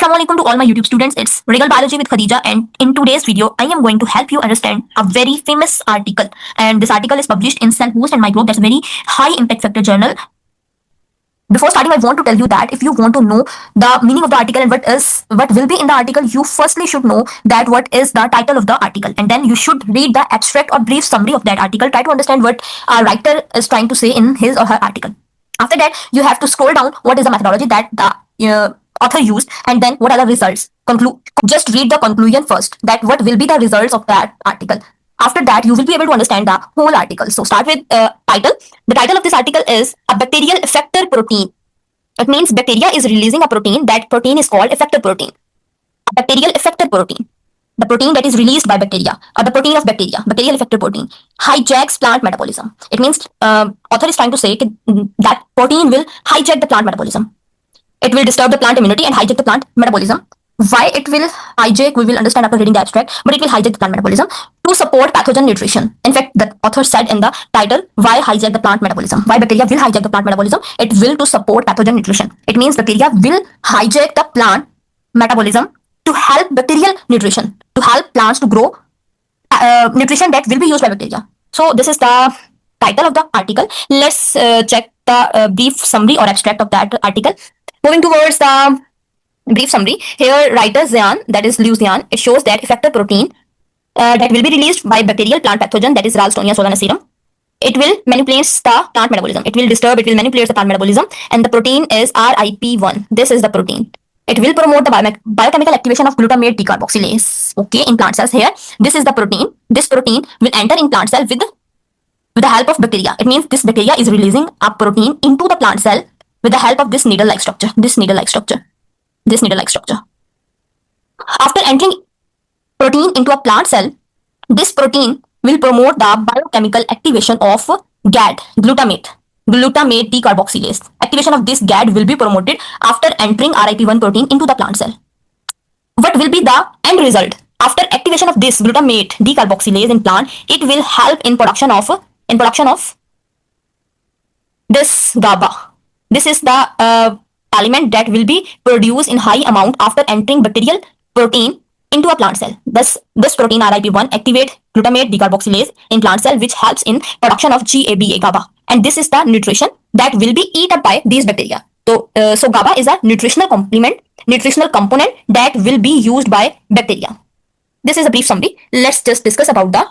Assalamualaikum to all my YouTube students. It's Regal Biology with Khadija, and in today's video, I am going to help you understand a very famous article. And this article is published in Cell Host and Microbe. That's a very high impact factor journal. Before starting, I want to tell you that if you want to know the meaning of the article and what will be in the article, you firstly should know that what is the title of the article, and then you should read the abstract or brief summary of that article. Try to understand what a writer is trying to say in his or her article. After that, you have to scroll down what is the methodology that the author used, and then what are the results. Just read the conclusion first, that what will be the results of that article. After that, you will be able to understand the whole article. So start with title. The title of this article is a bacterial effector protein. It means bacteria is releasing a protein. That protein is called effector protein. A bacterial effector protein. The protein that is released by bacteria, or the protein of bacteria, bacterial effector protein, hijacks plant metabolism. It means author is trying to say that protein will hijack the plant metabolism. It will disturb the plant immunity and hijack the plant metabolism. Why it will hijack, we will understand after reading the abstract, but it will hijack the plant metabolism to support pathogen nutrition. In fact, the author said in the title, why hijack the plant metabolism? Why bacteria will hijack the plant metabolism? It will to support pathogen nutrition. It means bacteria will hijack the plant metabolism to help bacterial nutrition, to help plants to grow nutrition that will be used by bacteria. So this is the title of the article. Let's check the brief summary or abstract of that article. Moving towards the brief summary, here writer Zian, that is Liu Zian, it shows that effector protein that will be released by bacterial plant pathogen, that is Ralstonia solanacearum. It will manipulate the plant metabolism. It will disturb, it will manipulate the plant metabolism, and the protein is RIP1. This is the protein. It will promote the biochemical activation of glutamate decarboxylase. Okay, in plant cells here, this is the protein. This protein will enter in plant cell with the help of bacteria. It means this bacteria is releasing a protein into the plant cell with the help of this needle-like structure. After entering protein into a plant cell, this protein will promote the biochemical activation of GAD, glutamate decarboxylase. Activation of this GAD will be promoted after entering RIP1 protein into the plant cell. What will be the end result? After activation of this glutamate decarboxylase in plant, it will help in production of this GABA. This is the element that will be produced in high amount after entering bacterial protein into a plant cell. Thus, this protein RIP1 activate glutamate decarboxylase in plant cell, which helps in production of GABA. And this is the nutrition that will be eaten by these bacteria. So GABA is a nutritional component that will be used by bacteria. This is a brief summary. Let's just discuss about the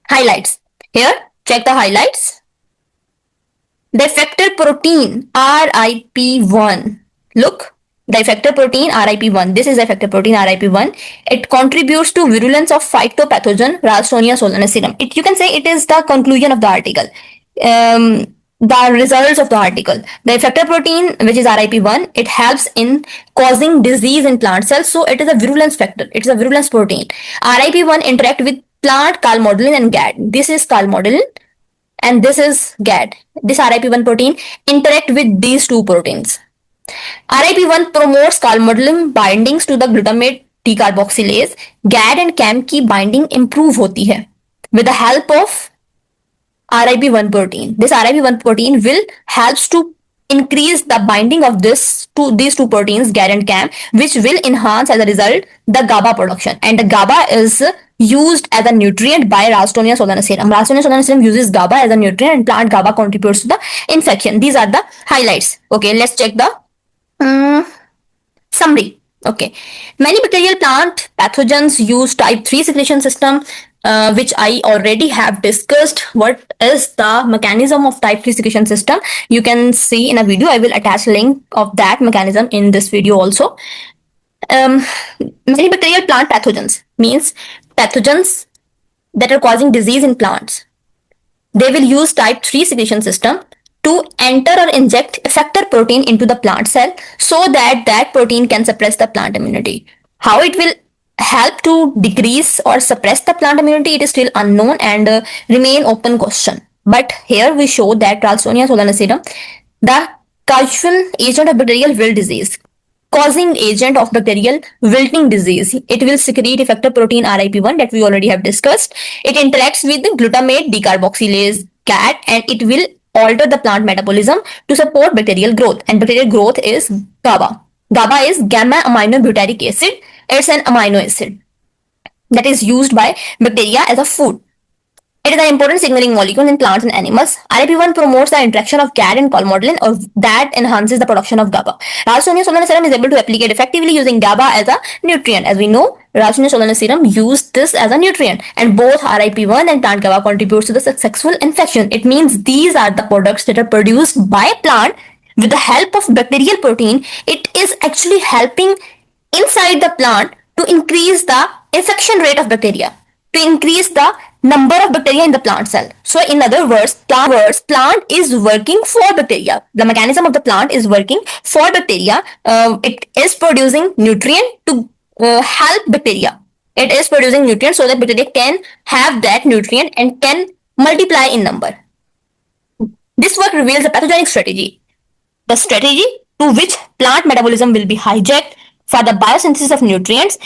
highlights. Here, check the highlights. The effector protein RIP1. Look, the effector protein RIP1. This is the effector protein RIP1. It contributes to virulence of phytopathogen Ralstonia solanacearum. You can say it is the conclusion of the article. The results of the article. The effector protein, which is RIP1, it helps in causing disease in plant cells. So it is a virulence factor. It is a virulence protein. RIP1 interact with plant calmodulin and GAD. This is calmodulin and this is GAD. This RIP1 protein interact with these two proteins. RIP1 promotes calmodulin bindings to the glutamate decarboxylase. GAD and CAM की binding improve होती है with the help of RIP1 protein. This RIP1 protein will helps to increase the binding of these two proteins, GAD and CAM, which will enhance as a result the GABA production. And the GABA is used as a nutrient by Ralstonia solanacearum. Ralstonia solanacearum uses GABA as a nutrient, and plant GABA contributes to the infection. These are the highlights. Okay, let's check the summary. Okay, many bacterial plant pathogens use type 3 secretion system, which I already have discussed. What is the mechanism of type 3 secretion system? You can see in a video. I will attach link of that mechanism in this video also. Many bacterial plant pathogens means pathogens that are causing disease in plants. They will use type 3 secretion system to enter or inject effector protein into the plant cell so that that protein can suppress the plant immunity. How it will help to decrease or suppress the plant immunity, it is still unknown and remain open question. But here we show that Ralstonia solanacearum, the causal agent of bacterial wilt disease, causing agent of bacterial wilting disease. It will secrete effector protein RIP1 that we already have discussed. It interacts with the glutamate decarboxylase GAD, and it will alter the plant metabolism to support bacterial growth. And bacterial growth is GABA. GABA is gamma aminobutyric acid. It's an amino acid that is used by bacteria as a food. It is an important signaling molecule in plants and animals. RIP1 promotes the interaction of GAD and colmogylin, or that enhances the production of GABA. Ralstonia solana serum is able to applicate effectively using GABA as a nutrient. As we know, Ralstonia solana serum used this as a nutrient, and both RIP1 and plant GABA contributes to the successful infection. It means these are the products that are produced by a plant with the help of bacterial protein. It is actually helping inside the plant to increase the infection rate of bacteria, to increase the number of bacteria in the plant cell. So in other words, plant is working for bacteria. The mechanism of the plant is working for bacteria. It is producing nutrient to help bacteria. It is producing nutrients so that bacteria can have that nutrient and can multiply in number. This work reveals a pathogenic strategy, the strategy to which plant metabolism will be hijacked for the biosynthesis of nutrients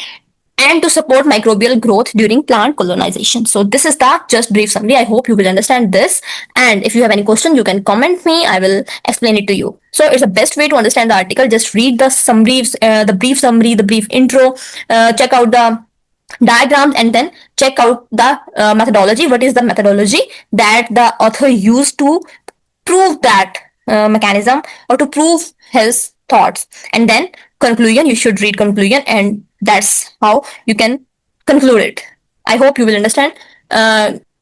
and to support microbial growth during plant colonization. So this is the just brief summary. I hope you will understand this. And if you have any question, you can comment me. I will explain it to you. So it's the best way to understand the article. Just read the summaries, the brief summary, the brief intro, check out the diagrams, and then check out the methodology. What is the methodology that the author used to prove that mechanism or to prove his thoughts? And then conclusion, you should read conclusion, and that's how you can conclude it. I hope you will understand.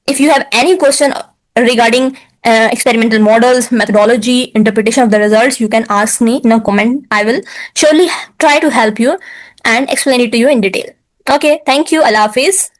If you have any question regarding experimental models, methodology, interpretation of the results, you can ask me in a comment. I will surely try to help you and explain it to you in detail. Okay, thank you. Allah Hafiz.